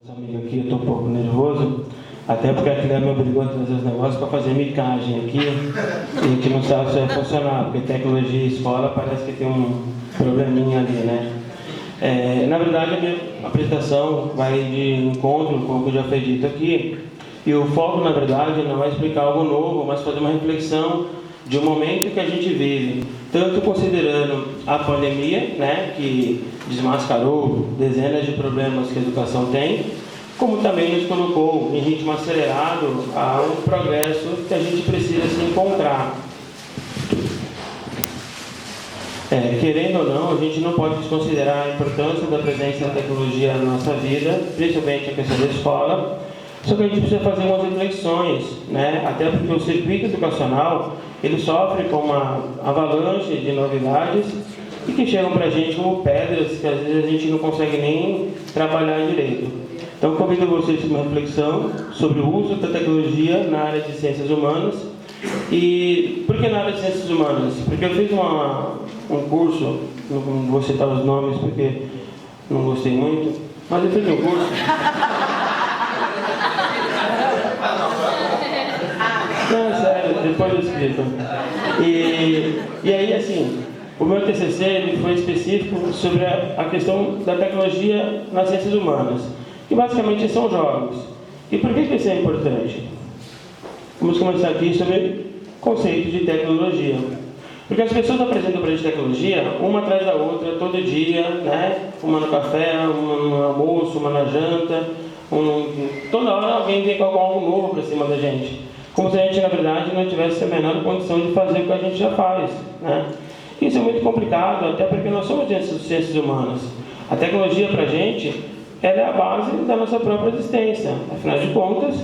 Essa amiga aqui, eu estou um pouco nervoso, até porque a Cléia me obrigou a trazer os negócios para fazer micagem aqui, e a gente não sabe se vai funcionar, porque tecnologia e escola parece que tem um probleminha ali, né? Na verdade, a minha apresentação vai de encontro com o que já foi dito aqui, e o foco, na verdade, não é explicar algo novo, mas fazer uma reflexão de um momento que a gente vive, tanto considerando a pandemia, né, que desmascarou dezenas de problemas que a educação tem, como também nos colocou em ritmo acelerado a um progresso que a gente precisa se encontrar. Querendo ou não, a gente não pode desconsiderar a importância da presença da tecnologia na nossa vida, principalmente a questão da escola, só que a gente precisa fazer algumas reflexões, né? Até porque o circuito educacional ele sofre com uma avalanche de novidades e que chegam para a gente como pedras que às vezes a gente não consegue nem trabalhar direito. Então, convido vocês para uma reflexão sobre o uso da tecnologia na área de ciências humanas. E por que na área de ciências humanas? Porque eu fiz um curso, não vou citar os nomes porque não gostei muito, mas eu fiz um curso. Não, sério, depois eu explico. E aí, assim, o meu TCC ele foi específico sobre a questão da tecnologia nas ciências humanas, que basicamente são jogos. E por que isso é importante? Vamos começar aqui sobre conceito de tecnologia. Porque as pessoas apresentam para a gente tecnologia, uma atrás da outra, todo dia, né? Uma no café, uma no almoço, uma na janta. Toda hora alguém vem com algo novo para cima da gente. Como se a gente, na verdade, não tivesse a menor condição de fazer o que a gente já faz, né? Isso é muito complicado, até porque nós somos ciências humanas. A tecnologia, para a gente, ela é a base da nossa própria existência. Afinal de contas,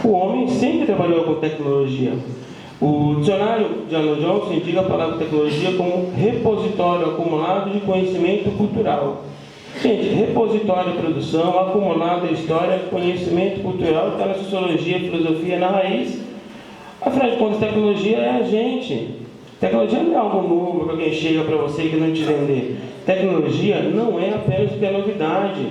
o homem sempre trabalhou com tecnologia. O dicionário de Alan Johnson indica a palavra tecnologia como repositório acumulado de conhecimento cultural. Gente, repositório de produção, acumulado de história, conhecimento cultural, está na sociologia, filosofia, na raiz. Afinal de contas, tecnologia é a gente. Tecnologia não é algo novo que alguém chega para você e que não te vender. Tecnologia não é apenas porque é novidade.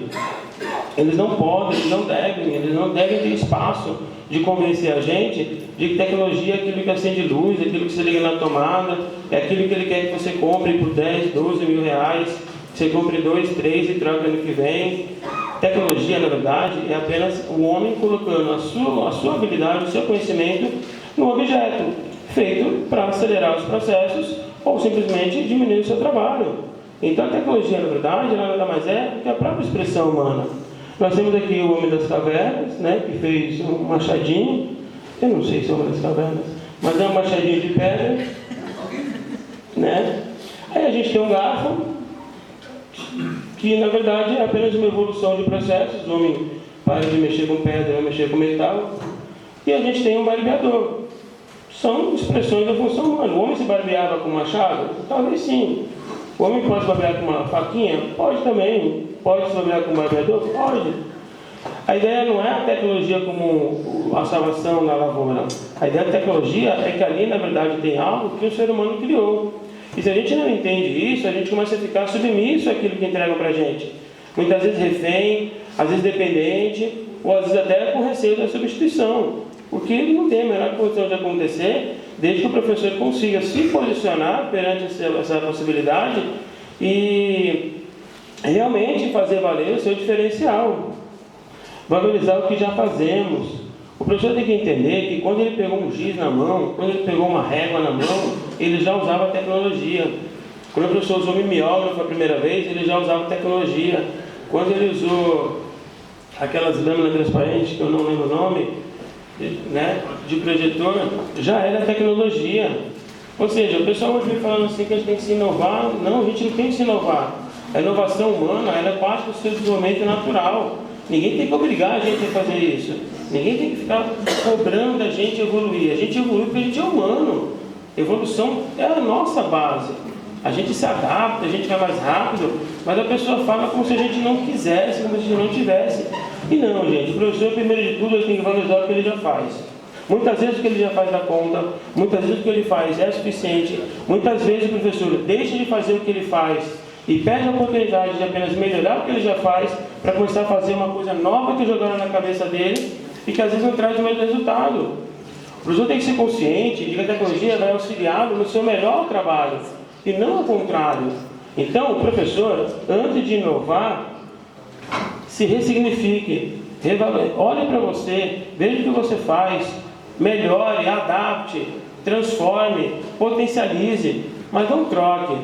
Eles não podem, eles não devem ter espaço de convencer a gente de que tecnologia é aquilo que acende luz, aquilo que você liga na tomada, é aquilo que ele quer que você compre por 10, 12 mil reais, você compre 2, 3 e troca ano que vem. Tecnologia, na verdade, é apenas o homem colocando a sua habilidade, o seu conhecimento no objeto, feito para acelerar os processos ou simplesmente diminuir o seu trabalho. Então a tecnologia, na verdade, ela nada mais é do que a própria expressão humana. Nós temos aqui o Homem das Cavernas, né, que fez um machadinho, eu não sei se é o Homem das Cavernas, mas é um machadinho de pedra, né? Aí a gente tem um garfo, que na verdade é apenas uma evolução de processos. O homem para de mexer com pedra, vai mexer com metal. E a gente tem um barbeador. São expressões da função humana. O homem se barbeava com machado? Talvez sim. O homem pode barbear com uma faquinha? Pode também. Pode se barbear com um barbeador? Pode. A ideia não é a tecnologia como a salvação da lavoura. A ideia da tecnologia é que ali, na verdade, tem algo que o ser humano criou. E se a gente não entende isso, a gente começa a ficar submisso àquilo que entregam para a gente. Muitas vezes refém, às vezes dependente, ou às vezes até com receio da substituição. Porque ele não tem a menor condição de acontecer, desde que o professor consiga se posicionar perante essa possibilidade e realmente fazer valer o seu diferencial. Valorizar o que já fazemos. O professor tem que entender que quando ele pegou um giz na mão, quando ele pegou uma régua na mão, ele já usava tecnologia. Quando o professor usou mimeógrafo a primeira vez, ele já usava tecnologia. Quando ele usou aquelas lâminas transparentes, que eu não lembro o nome, né, de projetor, já era tecnologia. Ou seja, o pessoal hoje vem falando assim que a gente tem que se inovar. Não, a gente não tem que se inovar. A inovação humana ela é parte do seu desenvolvimento natural. Ninguém tem que obrigar a gente a fazer isso. Ninguém tem que ficar cobrando a gente evoluir. A gente evolui porque a gente é humano. Evolução é a nossa base. A gente se adapta, a gente vai mais rápido, mas a pessoa fala como se a gente não quisesse, como se a gente não tivesse. E não, gente, o professor, primeiro de tudo, ele tem que valorizar o que ele já faz. Muitas vezes o que ele já faz dá conta, muitas vezes o que ele faz é suficiente, muitas vezes o professor deixa de fazer o que ele faz e perde a oportunidade de apenas melhorar o que ele já faz para começar a fazer uma coisa nova que jogaram na cabeça dele e que às vezes não traz o mesmo resultado. O professor tem que ser consciente de que a tecnologia vai auxiliá-lo no seu melhor trabalho e não ao contrário. Então, o professor, antes de inovar, se ressignifique, olhe para você, veja o que você faz, melhore, adapte, transforme, potencialize, mas não troque.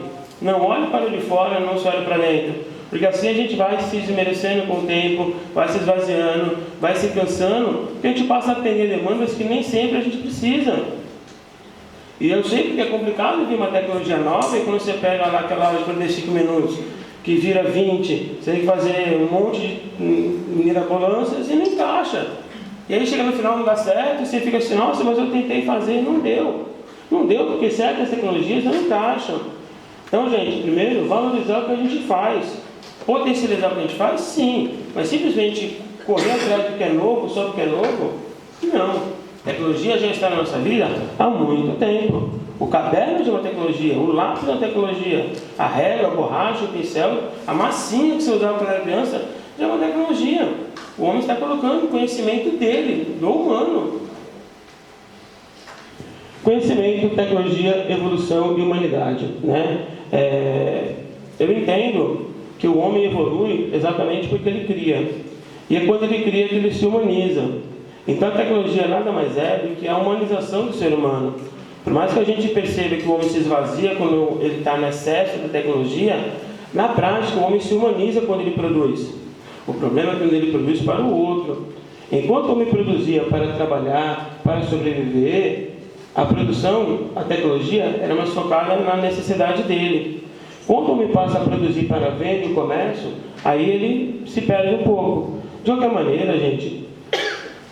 Não olhe para o de fora, não só olhe para dentro. Porque assim a gente vai se desmerecendo com o tempo, vai se esvaziando, vai se cansando, porque a gente passa a atender demandas que nem sempre a gente precisa. E eu sei que é complicado vir uma tecnologia nova e quando você pega lá aquela aula de 45 minutos, que vira 20, você tem que fazer um monte de mirabolâncias e não encaixa. E aí chega no final não dá certo e você fica assim, nossa, mas eu tentei fazer e não deu. Não deu porque certas tecnologias não encaixam. Então, gente, primeiro, valorizar o que a gente faz. Potencializar o que a gente faz, sim. Mas simplesmente correr atrás do que é novo, só porque é novo, não. A tecnologia já está na nossa vida há muito tempo. O caderno é uma tecnologia, o lápis é uma tecnologia, a régua, a borracha, o pincel, a massinha que você usava quando era criança, já é uma tecnologia. O homem está colocando o conhecimento dele, do humano. Conhecimento, tecnologia, evolução e humanidade. Né? Eu entendo que o homem evolui exatamente porque ele cria. E é quando ele cria que ele se humaniza. Então a tecnologia nada mais é do que a humanização do ser humano. Por mais que a gente perceba que o homem se esvazia quando ele está no excesso da tecnologia, na prática o homem se humaniza quando ele produz. O problema é quando ele produz para o outro. Enquanto o homem produzia para trabalhar, para sobreviver, a produção, a tecnologia, era mais focada na necessidade dele. Quando o homem passa a produzir para a venda e o comércio, aí ele se perde um pouco. De qualquer maneira, gente,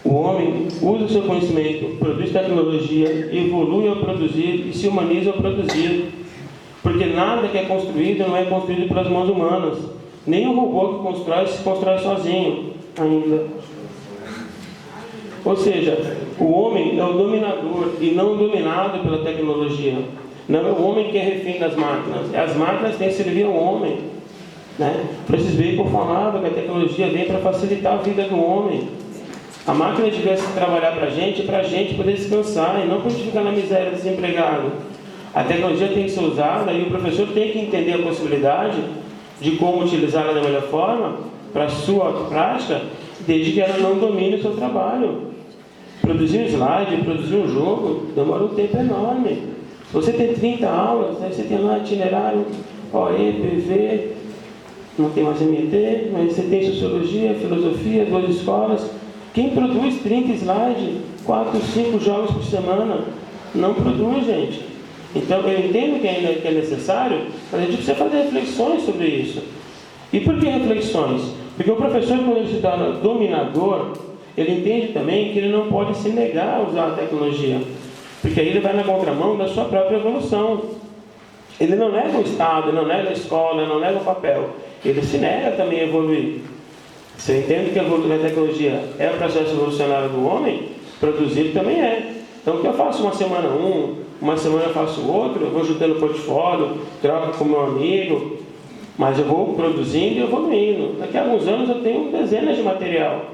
o homem usa o seu conhecimento, produz tecnologia, evolui ao produzir e se humaniza ao produzir. Porque nada que é construído não é construído pelas mãos humanas. Nem o robô que constrói se constrói sozinho ainda. Ou seja, o homem é o dominador e não o dominado pela tecnologia. Não é o homem que é refém das máquinas. As máquinas têm que servir ao homem. Né? Francis Bacon falava que a tecnologia vem para facilitar a vida do homem. A máquina devia trabalhar para a gente poder descansar e não para a gente ficar na miséria desempregado. A tecnologia tem que ser usada e o professor tem que entender a possibilidade de como utilizá-la da melhor forma para a sua prática, desde que ela não domine o seu trabalho. Produzir um slide, produzir um jogo, demora um tempo enorme. Se você tem 30 aulas, aí você tem lá itinerário, OE, PV, não tem mais MT, mas você tem Sociologia, Filosofia, 2 escolas. Quem produz 30 slides, 4, 5 jogos por semana, não produz, gente. Então, eu entendo que ainda é necessário, mas a gente precisa fazer reflexões sobre isso. E por que reflexões? Porque o professor, quando ele se torna dominador, ele entende também que ele não pode se negar a usar a tecnologia, porque aí ele vai na contramão da sua própria evolução. Ele não nega o Estado, não nega a escola, não nega o papel. Ele se nega também a evoluir. Se eu entendo que a tecnologia é o processo evolucionário do homem, produzir também é. Então, o que eu faço uma semana uma semana eu faço outro, eu vou juntando portfólio, troco com meu amigo, mas eu vou produzindo e evoluindo. Daqui a alguns anos eu tenho dezenas de material.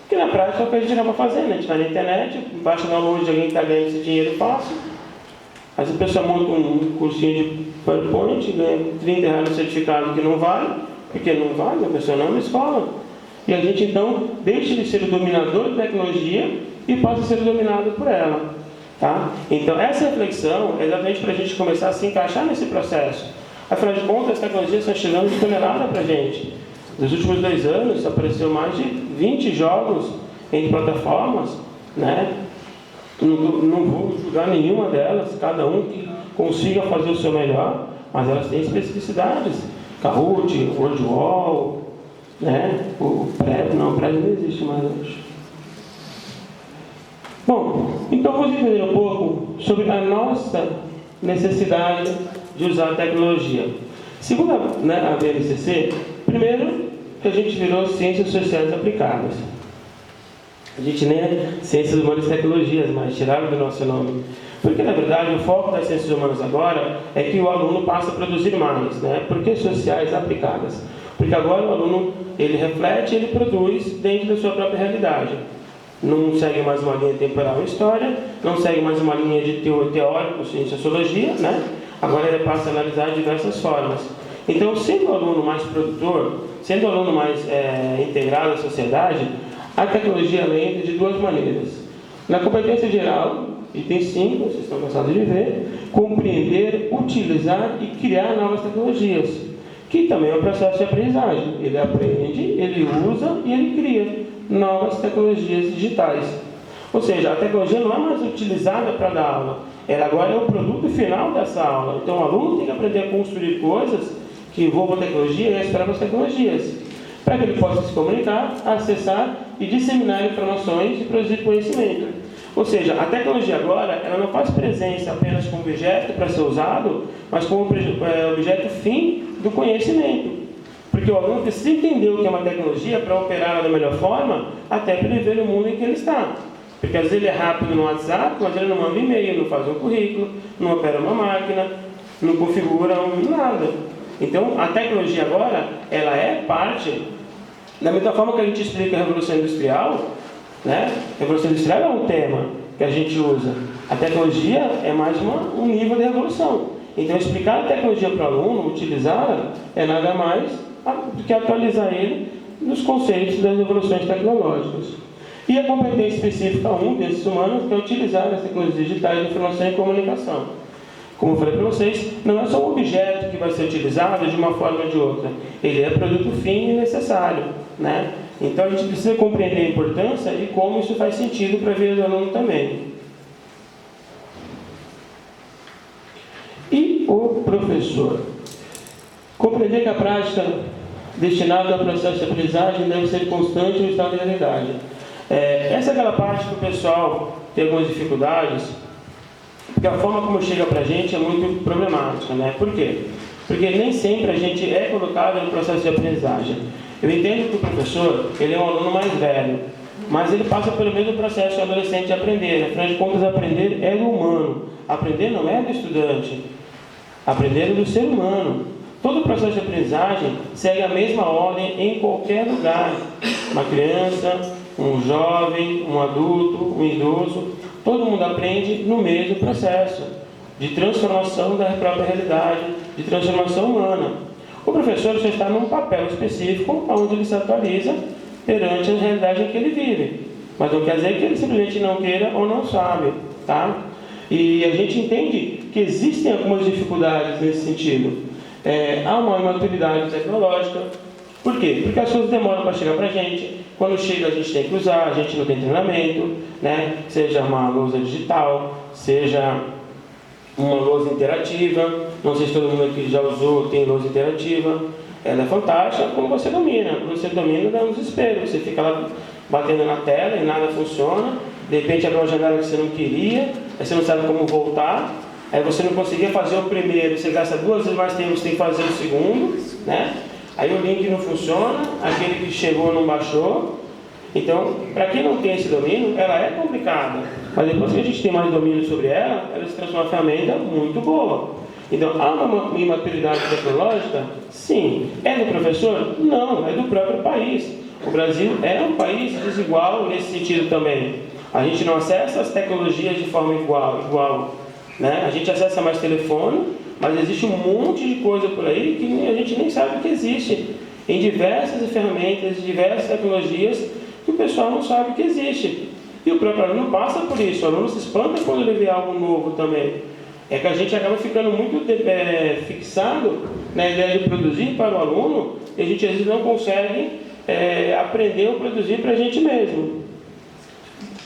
Que na prática é o que a gente acaba fazendo. A gente vai na internet, baixa o download de alguém que está ganhando esse dinheiro fácil. Aí a pessoa monta um cursinho de PowerPoint, ganha R$30 no certificado que não vale, porque não vale, a pessoa não é uma escola. E a gente então deixa de ser o dominador da tecnologia e passa a ser dominado por ela. Tá? Então essa reflexão é exatamente para a gente começar a se encaixar nesse processo. Afinal de contas, as tecnologias estão chegando de tonelada para a gente. Nos últimos 2 anos apareceu mais de 20 jogos em plataformas, né? Não vou julgar nenhuma delas, cada um que consiga fazer o seu melhor, mas elas têm especificidades. Kahoot, World Wall, né? O Prezi não existe mais hoje. Bom, então vamos entender um pouco sobre a nossa necessidade de usar a tecnologia. Segundo a BNCC, primeiro que a gente virou Ciências Sociais Aplicadas. A gente nem é Ciências Humanas e Tecnologias, mas tiraram do nosso nome. Porque, na verdade, o foco das ciências humanas agora é que o aluno passa a produzir mais, né? Por que sociais aplicadas? Porque agora o aluno, ele reflete, ele produz dentro da sua própria realidade. Não segue mais uma linha temporal em história, não segue mais uma linha de teórico em sociologia, né? Agora ele passa a analisar de diversas formas. Então, sendo o aluno mais produtor, sendo o aluno mais integrado à sociedade, a tecnologia ela entra de duas maneiras. Na competência geral, item 5, vocês estão cansados de ver, compreender, utilizar e criar novas tecnologias, que também é um processo de aprendizagem. Ele aprende, ele usa e ele cria novas tecnologias digitais. Ou seja, a tecnologia não é mais utilizada para dar aula, ela agora é o produto final dessa aula. Então o aluno tem que aprender a construir coisas que envolvam tecnologia e as próprias tecnologias, para que ele possa se comunicar, acessar e disseminar informações e produzir conhecimento. Ou seja, a tecnologia agora ela não faz presença apenas como objeto para ser usado, mas como objeto fim do conhecimento. Porque o aluno precisa entender o que é uma tecnologia para operá-la da melhor forma, até para ele ver o mundo em que ele está. Porque às vezes ele é rápido no WhatsApp, mas ele não manda e-mail, não faz um currículo, não opera uma máquina, não configura nada. Então, a tecnologia agora, ela é parte, da mesma forma que a gente explica a Revolução Industrial, né? A Revolução Industrial é um tema que a gente usa. A tecnologia é mais um nível de revolução. Então, explicar a tecnologia para o aluno, utilizá-la, é nada mais do que atualizar ele nos conceitos das evoluções tecnológicas. E a competência específica 1 desses humanos é utilizar as tecnologias digitais de informação e comunicação. Como eu falei para vocês, não é só um objeto que vai ser utilizado de uma forma ou de outra. Ele é produto fim e necessário, né? Então a gente precisa compreender a importância e como isso faz sentido para a vida do aluno também. E o professor? Compreender que a prática destinada ao processo de aprendizagem deve ser constante no estado de realidade. Essa é aquela parte que o pessoal tem algumas dificuldades, porque a forma como chega para a gente é muito problemática, né? Por quê? Porque nem sempre a gente é colocado no processo de aprendizagem. Eu entendo que o professor, ele é um aluno mais velho, mas ele passa pelo mesmo processo do adolescente de aprender. Afinal de contas, aprender é do humano. Aprender não é do estudante. Aprender é do ser humano. Todo o processo de aprendizagem segue a mesma ordem em qualquer lugar. Uma criança, um jovem, um adulto, um idoso, todo mundo aprende no mesmo processo de transformação da própria realidade, de transformação humana. O professor só está num papel específico onde ele se atualiza perante a realidade em que ele vive. Mas não quer dizer que ele simplesmente não queira ou não sabe, tá? E a gente entende que existem algumas dificuldades nesse sentido. Há uma imaturidade tecnológica. Por quê? Porque as coisas demoram para chegar para a gente. Quando chega, a gente tem que usar, a gente não tem treinamento, né? Seja uma lousa digital, seja uma lousa interativa. Não sei se todo mundo aqui já usou, tem lousa interativa. Ela é fantástica quando você domina. Quando você domina, dá um desespero. Você fica lá batendo na tela e nada funciona. De repente abre uma janela que você não queria, aí você não sabe como voltar. Aí você não conseguia fazer o primeiro, você gasta 2 vezes mais tempo, você tem que fazer o segundo, né? Aí o link não funciona, aquele que chegou não baixou. Então, para quem não tem esse domínio, ela é complicada. Mas depois que a gente tem mais domínio sobre ela, ela se transforma em uma ferramenta muito boa. Então, há uma imaturidade tecnológica? Sim. É do professor? Não, é do próprio país. O Brasil é um país desigual nesse sentido também. A gente não acessa as tecnologias de forma igual, né? A gente acessa mais telefone, mas existe um monte de coisa por aí que a gente nem sabe que existe. Em diversas ferramentas, diversas tecnologias que o pessoal não sabe que existe. E o próprio aluno passa por isso. O aluno se espanta quando ele vê algo novo também. É que a gente acaba ficando muito fixado na ideia de produzir para o aluno e a gente às vezes não consegue aprender ou produzir para a gente mesmo.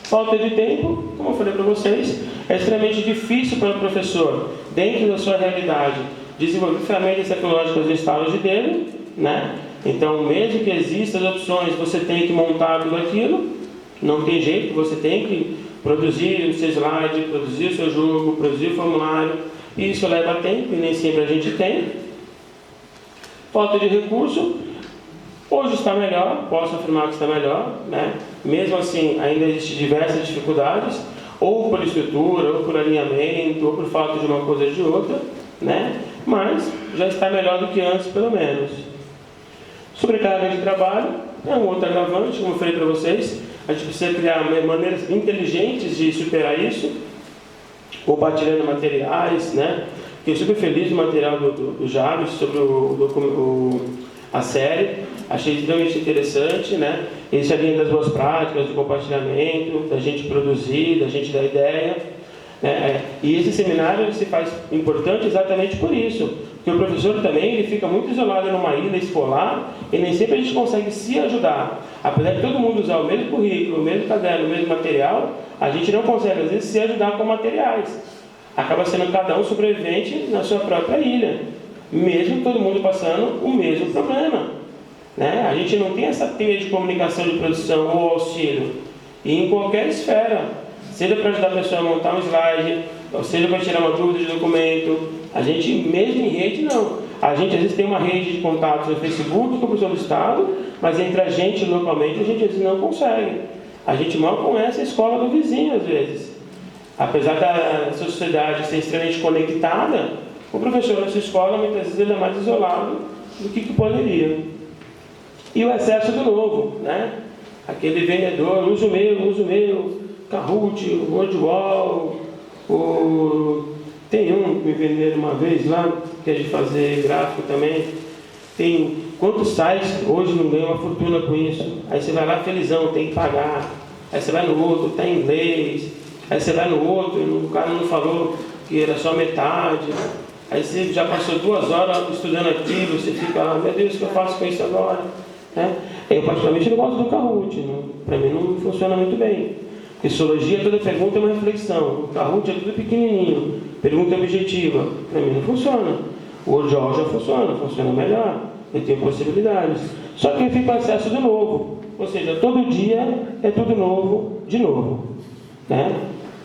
Falta de tempo, como eu falei para vocês, é extremamente difícil para o professor, dentro da sua realidade, desenvolver ferramentas tecnológicas no estado de dele, né? Então, mesmo que existam as opções, você tem que montar tudo aquilo, não tem jeito, você tem que produzir o seu slide, produzir o seu jogo, produzir o formulário, e isso leva tempo, e nem sempre a gente tem. Falta de recurso. Hoje está melhor, posso afirmar que está melhor, né? Mesmo assim, ainda existem diversas dificuldades. ou por estrutura, ou por alinhamento, ou por falta de uma coisa ou de outra, né? Mas já está melhor do que antes, pelo menos. Sobrecarga de trabalho é um outro agravante, como eu falei para vocês. A gente precisa criar maneiras inteligentes de superar isso, compartilhando materiais, né? Fiquei super feliz do material do Javes sobre a série. Achei extremamente interessante, né? Esse é a linha das boas práticas, do compartilhamento, da gente produzir, da gente dar ideia. E esse seminário ele se faz importante exatamente por isso. Porque o professor também ele fica muito isolado numa ilha escolar e nem sempre a gente consegue se ajudar. Apesar de todo mundo usar o mesmo currículo, o mesmo caderno, o mesmo material, a gente não consegue, às vezes, se ajudar com materiais. Acaba sendo cada um sobrevivente na sua própria ilha, mesmo todo mundo passando o mesmo problema. A gente não tem essa teia de comunicação de produção ou auxílio. E em qualquer esfera, seja para ajudar a pessoa a montar um slide, ou seja para tirar uma dúvida de documento, a gente, mesmo em rede, não. A gente às vezes tem uma rede de contatos no Facebook com o professor do Estado, mas entre a gente localmente a gente às vezes não consegue. A gente mal conhece a escola do vizinho às vezes. Apesar da sociedade ser extremamente conectada, o professor na sua escola muitas vezes ele é mais isolado do que poderia. E o excesso do novo, aquele vendedor, uso meu, Kahoot, Wordwall, tem um que me venderam uma vez lá, que é de fazer gráfico também. Tem quantos sites hoje não ganham uma fortuna com isso? Aí você vai lá felizão, tem que pagar. Aí você vai no outro, está em inglês. Aí você vai no outro, o cara não falou que era só metade. Aí você já passou 2 horas estudando aquilo, você fica lá, meu Deus, o que eu faço com isso agora? Eu particularmente não gosto do Kahoot, para mim não funciona muito bem. Psicologia, toda pergunta é uma reflexão. O Kahoot é tudo pequenininho, pergunta objetiva, para mim não funciona. O Wordwall já funciona melhor, eu tenho possibilidades. Só que eu fico com acesso do novo, ou seja, todo dia é tudo novo, de novo.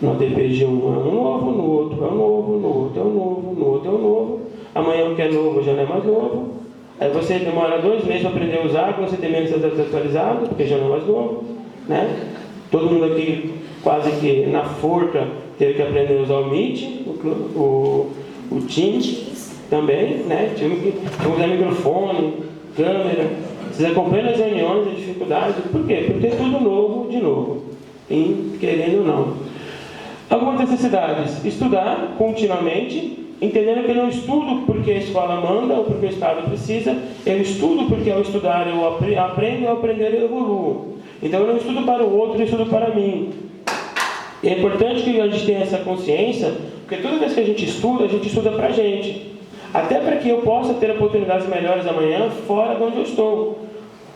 No ADP de um é um novo, no outro é um novo, no outro é um novo, no outro é um novo. Amanhã o que é novo já não é mais novo. Aí você demora 2 meses para aprender a usar, quando você tem menos atualizado, porque já não é mais novo. Todo mundo aqui, quase que na forca, teve que aprender a usar o Meet, o Teams também, Tinha que usar microfone, câmera. Vocês acompanham as reuniões, a dificuldade. Por quê? Porque é tudo novo, de novo. Querendo ou não. Algumas necessidades. Estudar continuamente, entendendo que eu não estudo porque a escola manda ou porque o Estado precisa, eu estudo porque ao estudar eu aprendo, ao aprender eu evoluo. Então eu não estudo para o outro, eu estudo para mim. E é importante que a gente tenha essa consciência, porque toda vez que a gente estuda para a gente. Até para que eu possa ter oportunidades melhores amanhã fora de onde eu estou.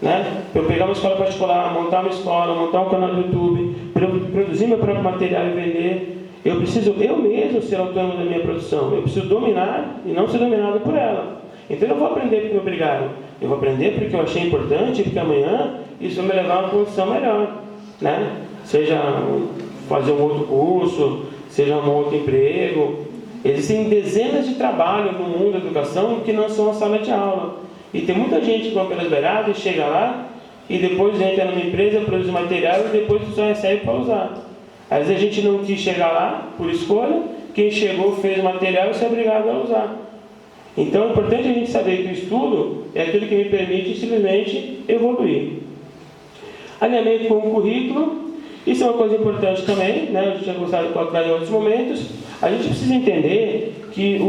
Para eu pegar uma escola particular, montar uma escola, montar um canal do YouTube, para eu produzir meu próprio material e vender, eu preciso eu mesmo ser autônomo da minha produção. Eu preciso dominar e não ser dominado por ela. Então eu não vou aprender porque me obrigaram. Eu vou aprender porque eu achei importante, porque amanhã isso vai me levar a uma condição melhor. Seja fazer um outro curso, seja um outro emprego. Existem dezenas de trabalhos no mundo da educação que não são a sala de aula. E tem muita gente que vai pelas beiradas, chega lá e depois entra numa empresa, produz material e depois só recebe para usar. Às vezes a gente não quis chegar lá por escolha, quem chegou fez o material e se é obrigado a usar. Então é importante a gente saber que o estudo é aquilo que me permite simplesmente evoluir. Alinhamento com o currículo, isso é uma coisa importante também, eu já tinha gostado de colocar em outros momentos. A gente precisa entender que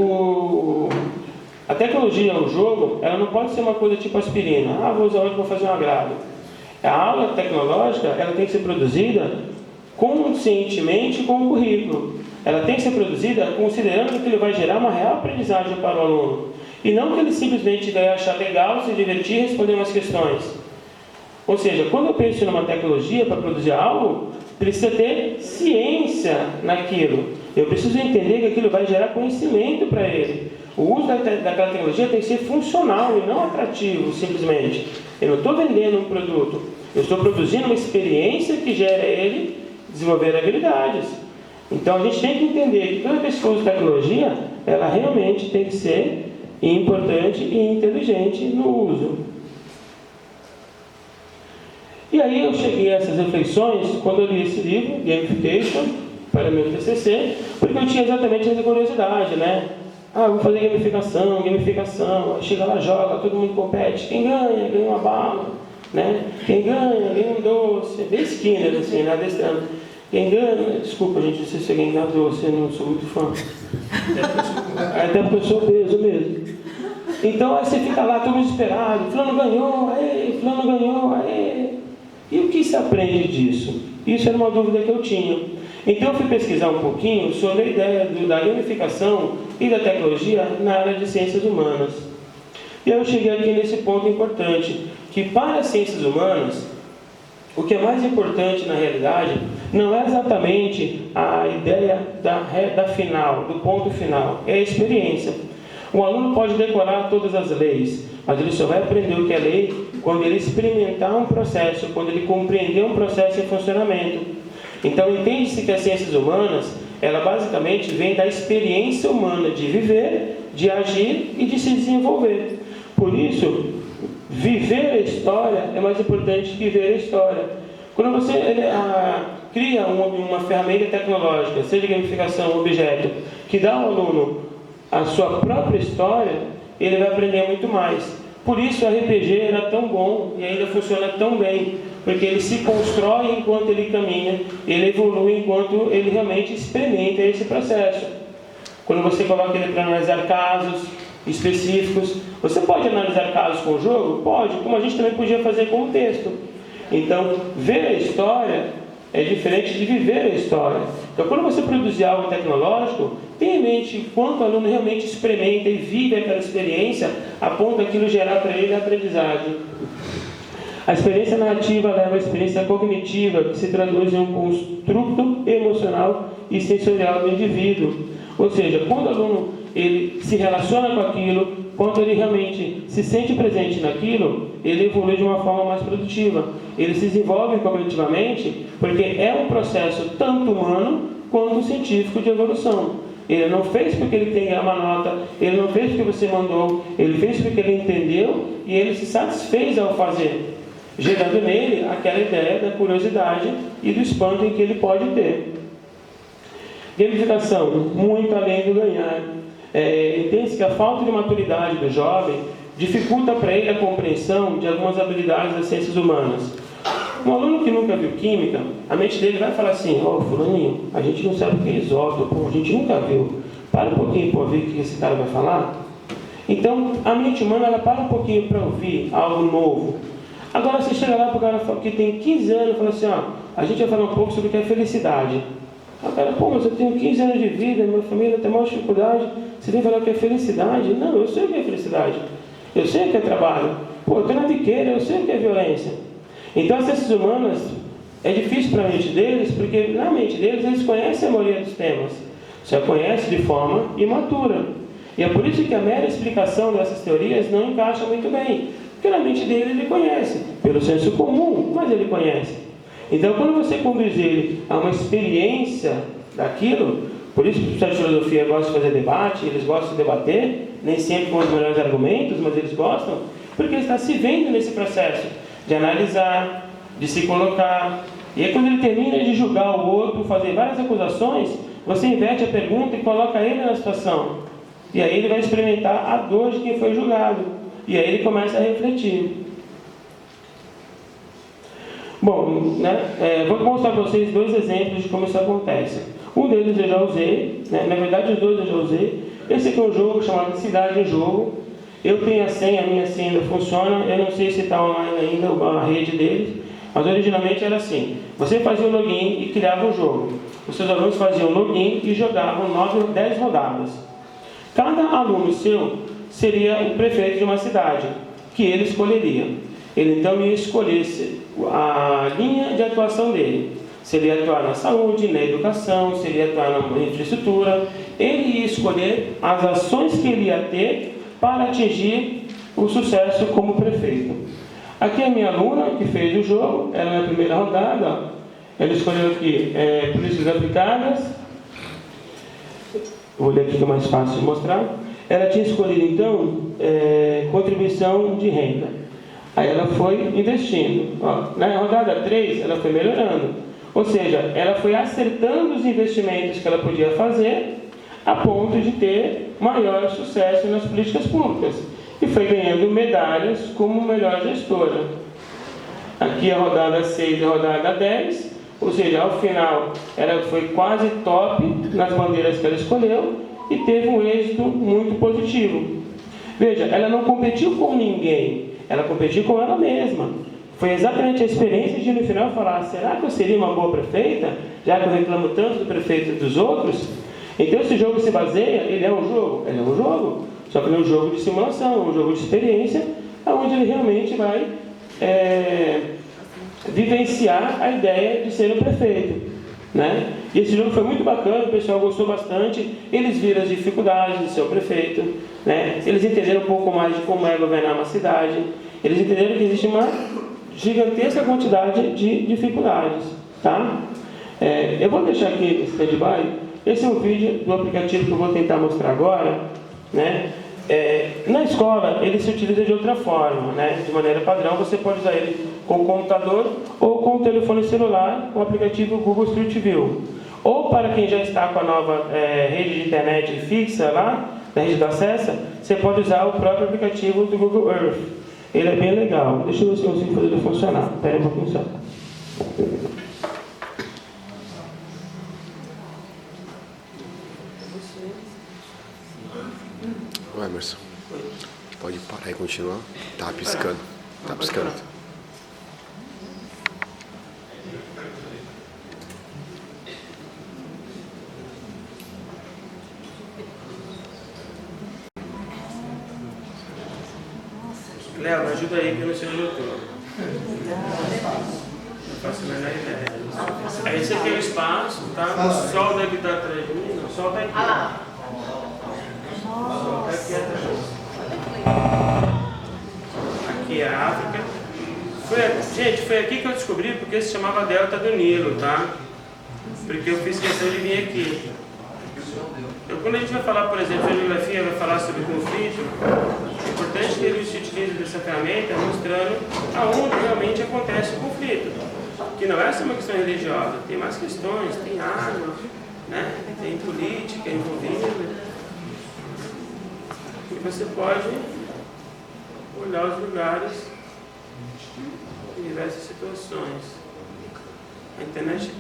a tecnologia, o jogo, ela não pode ser uma coisa tipo aspirina. Vou usar hoje para fazer um agrado. A aula tecnológica, ela tem que ser produzida conscientemente com o currículo. Ela tem que ser produzida considerando que ele vai gerar uma real aprendizagem para o aluno. E não que ele simplesmente vai achar legal, se divertir e responder umas questões. Ou seja, quando eu penso numa tecnologia para produzir algo, precisa ter ciência naquilo. Eu preciso entender que aquilo vai gerar conhecimento para ele. O uso daquela tecnologia tem que ser funcional e não atrativo, simplesmente. Eu não estou vendendo um produto. Eu estou produzindo uma experiência que gera ele desenvolver habilidades. Então a gente tem que entender que toda vez que eu uso tecnologia, ela realmente tem que ser importante e inteligente no uso. E aí eu cheguei a essas reflexões quando eu li esse livro, Gamification, para meu TCC, porque eu tinha exatamente essa curiosidade, né? Vou fazer gamificação, aí chega lá, joga, todo mundo compete, quem ganha, ganha uma bala, né? Quem ganha, ganha um doce, bem Skinner, assim, né? Adestrando. Quem ganha, desculpa gente, não sei se alguém dá doce, eu não sou muito fã. Até porque eu sou obeso mesmo. Então aí você fica lá todo desesperado, fulano ganhou, aê. E o que se aprende disso? Isso era uma dúvida que eu tinha. Então eu fui pesquisar um pouquinho sobre a ideia da gamificação e da tecnologia na área de ciências humanas. E aí eu cheguei aqui nesse ponto importante, que para as ciências humanas, o que é mais importante na realidade não é exatamente a ideia da final, do ponto final, é a experiência. O aluno pode decorar todas as leis, mas ele só vai aprender o que é lei quando ele experimentar um processo, quando ele compreender um processo em funcionamento. Então, entende-se que as ciências humanas, ela basicamente vem da experiência humana de viver, de agir e de se desenvolver. Por isso, viver a história é mais importante que ver a história. Quando você cria uma ferramenta tecnológica, seja gamificação, objeto, que dá ao aluno a sua própria história, ele vai aprender muito mais. Por isso o RPG era tão bom e ainda funciona tão bem, porque ele se constrói enquanto ele caminha, ele evolui enquanto ele realmente experimenta esse processo. Quando você coloca ele para analisar casos específicos, você pode analisar casos com o jogo? Pode, como a gente também podia fazer com o texto. Então, ver a história é diferente de viver a história. Então, quando você produzir algo tecnológico, tenha em mente quanto o aluno realmente experimenta e vive aquela experiência, a ponto daquilo gerar para ele a aprendizagem. A experiência narrativa leva à experiência cognitiva, que se traduz em um construto emocional e sensorial do indivíduo. Ou seja, quando o aluno ele se relaciona com aquilo, quando ele realmente se sente presente naquilo, ele evolui de uma forma mais produtiva. Ele se desenvolve cognitivamente, porque é um processo tanto humano quanto científico de evolução. Ele não fez porque ele tem uma nota, ele não fez porque você mandou, ele fez porque ele entendeu e ele se satisfez ao fazer, gerando nele aquela ideia da curiosidade e do espanto em que ele pode ter. Gamificação, muito além do ganhar. Entende-se que a falta de maturidade do jovem dificulta para ele a compreensão de algumas habilidades das ciências humanas. Um aluno que nunca viu química, a mente dele vai falar assim: fulaninho, a gente não sabe o que é isótopo, a gente nunca viu. Para um pouquinho para ouvir o que esse cara vai falar. Então, a mente humana, ela para um pouquinho para ouvir algo novo. Agora, você chega lá para o cara que tem 15 anos e fala assim: a gente vai falar um pouco sobre o que é felicidade. O cara, mas eu tenho 15 anos de vida, minha família tem maior dificuldade, você tem que falar o que é felicidade? Não, eu sei o que é felicidade. Eu sei o que é trabalho. Eu estou na biqueira, eu sei o que é violência. Então, as ciências humanas, é difícil para a mente deles, porque na mente deles, eles conhecem a maioria dos temas. Só conhecem de forma imatura. E é por isso que a mera explicação dessas teorias não encaixa muito bem. Porque na mente dele, ele conhece, pelo senso comum, mas ele conhece. Então, quando você conduz ele a uma experiência daquilo, por isso que o professor de filosofia gosta de fazer debate, eles gostam de debater, nem sempre com os melhores argumentos, mas eles gostam, porque ele está se vendo nesse processo de analisar, de se colocar. E aí, quando ele termina de julgar o outro, fazer várias acusações, você inverte a pergunta e coloca ele na situação. E aí ele vai experimentar a dor de quem foi julgado. E aí ele começa a refletir. Bom, vou mostrar para vocês dois exemplos de como isso acontece. Um deles eu já usei, na verdade os dois eu já usei. Esse aqui é um jogo chamado Cidade em Jogo. Eu tenho a senha, a minha senha ainda funciona. Eu não sei se está online ainda a rede deles, mas originalmente era assim: você fazia o login e criava um jogo. Os seus alunos faziam login e jogavam 9 ou 10 rodadas. Cada aluno seu seria o prefeito de uma cidade, que ele escolheria. Ele então ia escolher a linha de atuação dele. Se ele ia atuar na saúde, na educação, se ele ia atuar na infraestrutura. Ele ia escolher as ações que ele ia ter para atingir o sucesso como prefeito. Aqui é a minha aluna que fez o jogo, ela na primeira rodada, ela escolheu aqui políticas aplicadas. Vou ler aqui que é mais fácil de mostrar. Ela tinha escolhido então contribuição de renda. Aí ela foi investindo. Na rodada 3, ela foi melhorando. Ou seja, ela foi acertando os investimentos que ela podia fazer a ponto de ter maior sucesso nas políticas públicas. E foi ganhando medalhas como melhor gestora. Aqui a rodada 6 e a rodada 10, ou seja, ao final ela foi quase top nas bandeiras que ela escolheu e teve um êxito muito positivo. Veja, ela não competiu com ninguém, ela competiu com ela mesma. Foi exatamente a experiência de no final falar: será que eu seria uma boa prefeita, já que eu reclamo tanto do prefeito e dos outros? Então esse jogo se baseia, ele é um jogo? Ele é um jogo, só que ele é um jogo de simulação, um jogo de experiência, onde ele realmente vai vivenciar a ideia de ser um prefeito, né? E esse jogo foi muito bacana, o pessoal gostou bastante, eles viram as dificuldades de ser o prefeito, né? Eles entenderam um pouco mais de como é governar uma cidade, eles entenderam que existe uma gigantesca quantidade de dificuldades, tá? Eu vou deixar aqui esse stand-by. Esse é um vídeo do aplicativo que eu vou tentar mostrar agora, né? Na escola, ele se utiliza de outra forma, né? De maneira padrão, você pode usar ele com o computador ou com o telefone celular, com o aplicativo Google Street View. Ou para quem já está com a nova rede de internet fixa lá, da rede do acesso, você pode usar o próprio aplicativo do Google Earth. Ele é bem legal. Deixa eu ver se eu consigo fazer ele funcionar. Espera aí um pouquinho só. Ô Emerson, pode parar e continuar? Tá piscando. Tá piscando. Léo, me ajuda aí que eu não sei onde eu tô. Não faço a menor ideia. Aí esse aqui é o espaço, tá? O sol deve estar atrás de mim. Não, o sol está aqui. O sol está aqui atrás. Aqui é a África. Gente, foi aqui que eu descobri porque se chamava Delta do Nilo, tá? Porque eu fiz questão de vir aqui. Quando a gente vai falar, por exemplo, de geografia, vai falar sobre conflito, é importante que ele se utilize dessa ferramenta mostrando aonde realmente acontece o conflito. Que não é só uma questão religiosa, tem mais questões, tem arma, né? Tem política envolvida. E você pode olhar os lugares em diversas situações. A internet...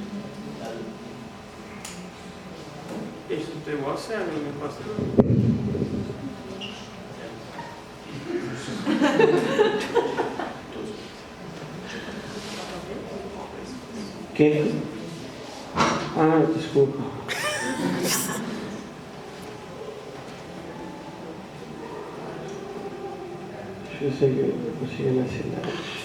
Gente, não estou igual a sério, não me posso não. Quem? Ah, desculpa. Deixa eu ver se eu consigo na cidade.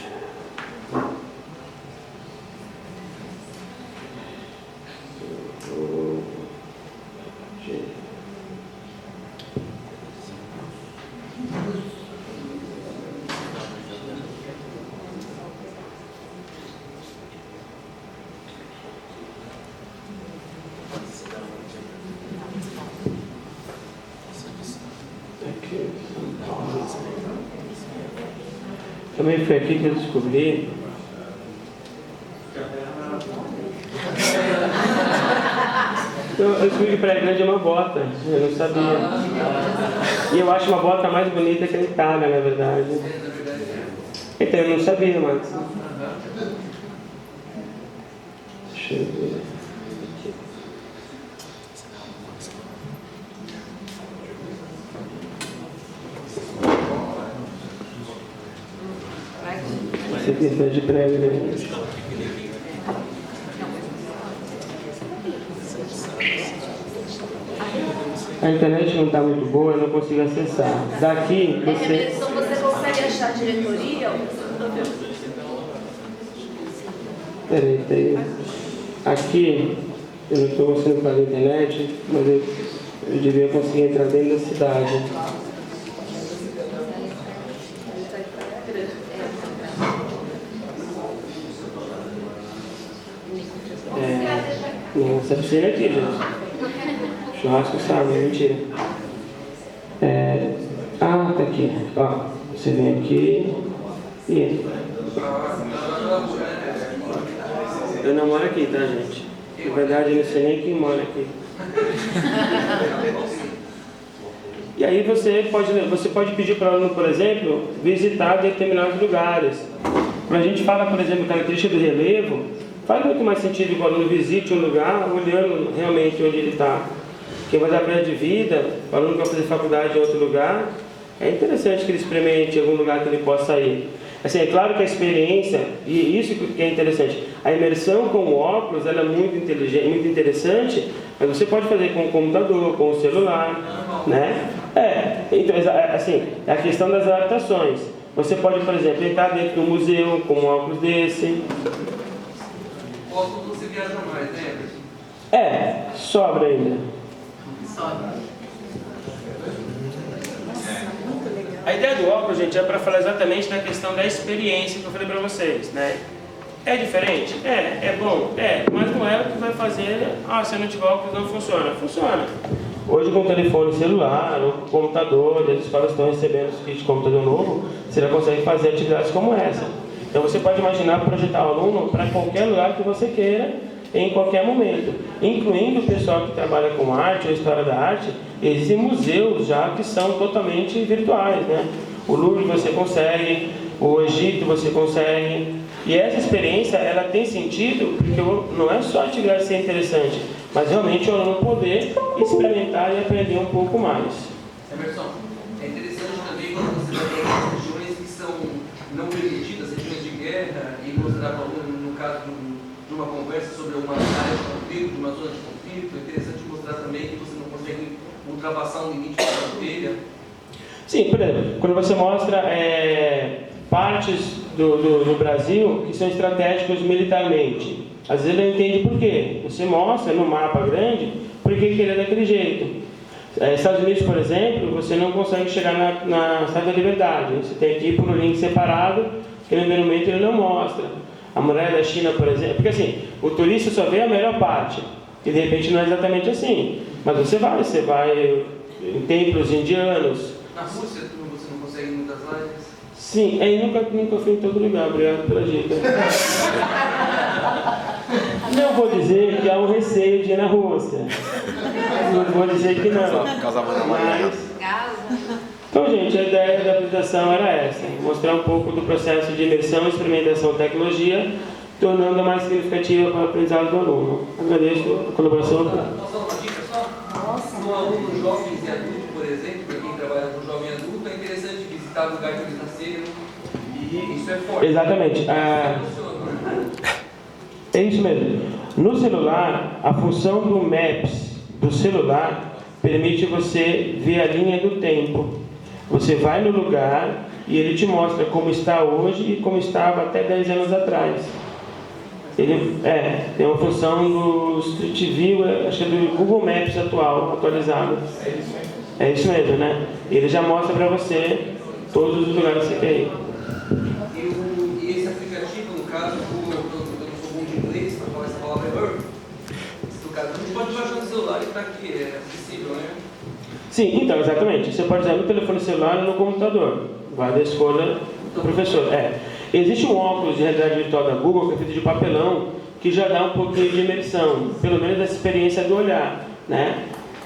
Também foi aqui que eu descobri eu descobri que Praia Grande é uma bota, eu não sabia. E eu acho uma bota mais bonita que a Itália, na verdade. Então eu não sabia, Max. Deixa eu ver. Essa aqui é de Praia Grande. A internet não está muito boa, eu não consigo acessar. Daqui você... Você consegue achar a diretoria? Peraí. Aqui, eu não estou conseguindo fazer a internet, mas eu devia conseguir entrar dentro da cidade. Essa piscina aqui, gente. Churrasco sábado, mentira. Tá aqui. Ó, você vem aqui e entra. Eu não moro aqui, tá, gente? Na verdade, eu não sei nem quem mora aqui. E aí você pode pedir para o aluno, por exemplo, visitar determinados lugares. Quando a gente fala, por exemplo, característica do relevo, faz muito mais sentido que o aluno visite um lugar olhando realmente onde ele está. Quem vai dar praia de vida, o aluno que vai fazer faculdade em outro lugar, é interessante que ele experimente algum lugar que ele possa ir. Assim, é claro que a experiência, e isso que é interessante, a imersão com o óculos ela é muito inteligente, muito interessante, mas você pode fazer com o computador, com o celular, né? Então, assim, é a questão das adaptações. Você pode, por exemplo, entrar dentro do museu com um óculos desse. O óculos você viaja mais, né, Everton? Sobra ainda. Sobra. A ideia do óculos, gente, é para falar exatamente da questão da experiência que eu falei para vocês, né? É diferente? É bom? Mas não é o que vai fazer, se eu não tiver óculos não funciona. Funciona. Hoje com o telefone celular, ou computador, as escolas estão recebendo os kits de computador novo, você já consegue fazer atividades como essa. Então você pode imaginar projetar o aluno para qualquer lugar que você queira, em qualquer momento, incluindo o pessoal que trabalha com arte ou história da arte. Existem museus já que são totalmente virtuais, né? O Louvre você consegue, o Egito você consegue, e essa experiência ela tem sentido porque não é só a atividade ser interessante, mas realmente o aluno poder experimentar e aprender um pouco mais. Emerson, é interessante também quando você vai para regiões que são não permitidas, regiões de guerra, e mostrar para o aluno, no caso de uma conversa sobre uma área de conflito, de uma zona de conflito, é interessante mostrar também que você não consegue ultrapassar um limite da fronteira. Sim, por exemplo, quando você mostra partes do Brasil que são estratégicos militarmente, às vezes ele não entende por quê. Você mostra no mapa grande por que ele é daquele jeito. Estados Unidos, por exemplo, você não consegue chegar na Estátua da Liberdade. Você tem que ir por um link separado, que no monumento ele não mostra. A muralha da China, por exemplo, porque assim, o turista só vê a melhor parte, e de repente não é exatamente assim. Mas você vai em templos indianos. Na Rússia você não consegue ir muitas lives? Sim, nunca fui em todo lugar, obrigado pela dica. Não vou dizer que há um receio de ir na Rússia. Não vou dizer que não. Mas... Então, gente, a ideia da apresentação era essa: mostrar um pouco do processo de imersão, experimentação e tecnologia, tornando-a mais significativa para o aprendizado do aluno. Agradeço a colaboração. Posso dar uma dica só? No aluno jovem e adulto, por exemplo, para quem trabalha com jovem e adulto, é interessante visitar o lugar que eles nasceram, e isso é forte. Exatamente. É isso mesmo. No celular, a função do Maps do celular permite você ver a linha do tempo. Você vai no lugar e ele te mostra como está hoje e como estava até 10 anos atrás. Ele tem uma função do Street View, acho que é do Google Maps atualizado. É isso mesmo, né? Ele já mostra para você todos os lugares que você quer ir. E esse aplicativo, no caso, eu não sou bom de inglês para falar essa palavra Earth. No caso, a gente pode baixar no celular e está aqui, é acessível, né? Sim, então, exatamente. Você pode usar no telefone celular ou no computador. Vai da escolha do professor. Existe um óculos de realidade virtual da Google que é feito de papelão, que já dá um pouquinho de imersão, pelo menos essa experiência do olhar, né?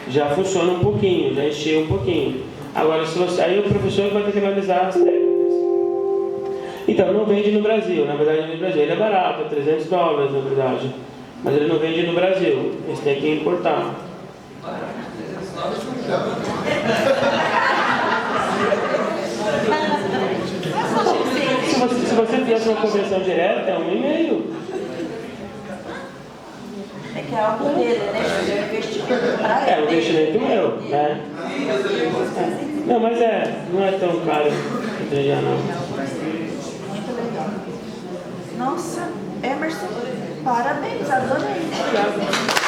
Já funciona um pouquinho, já encheu um pouquinho. Agora, aí o professor vai ter que analisar as técnicas. Então, não vende no Brasil. Na verdade, no Brasil ele é barato, é $300, na verdade. Mas ele não vende no Brasil. Eles têm que importar. Se você fizesse uma conversão direta, é 1,5. É que é algo dele, né? É um investimento para ele. É um investimento meu, né? Não, mas não é tão caro já não. Muito legal. Nossa, Emerson, parabéns, adorei. Obrigado.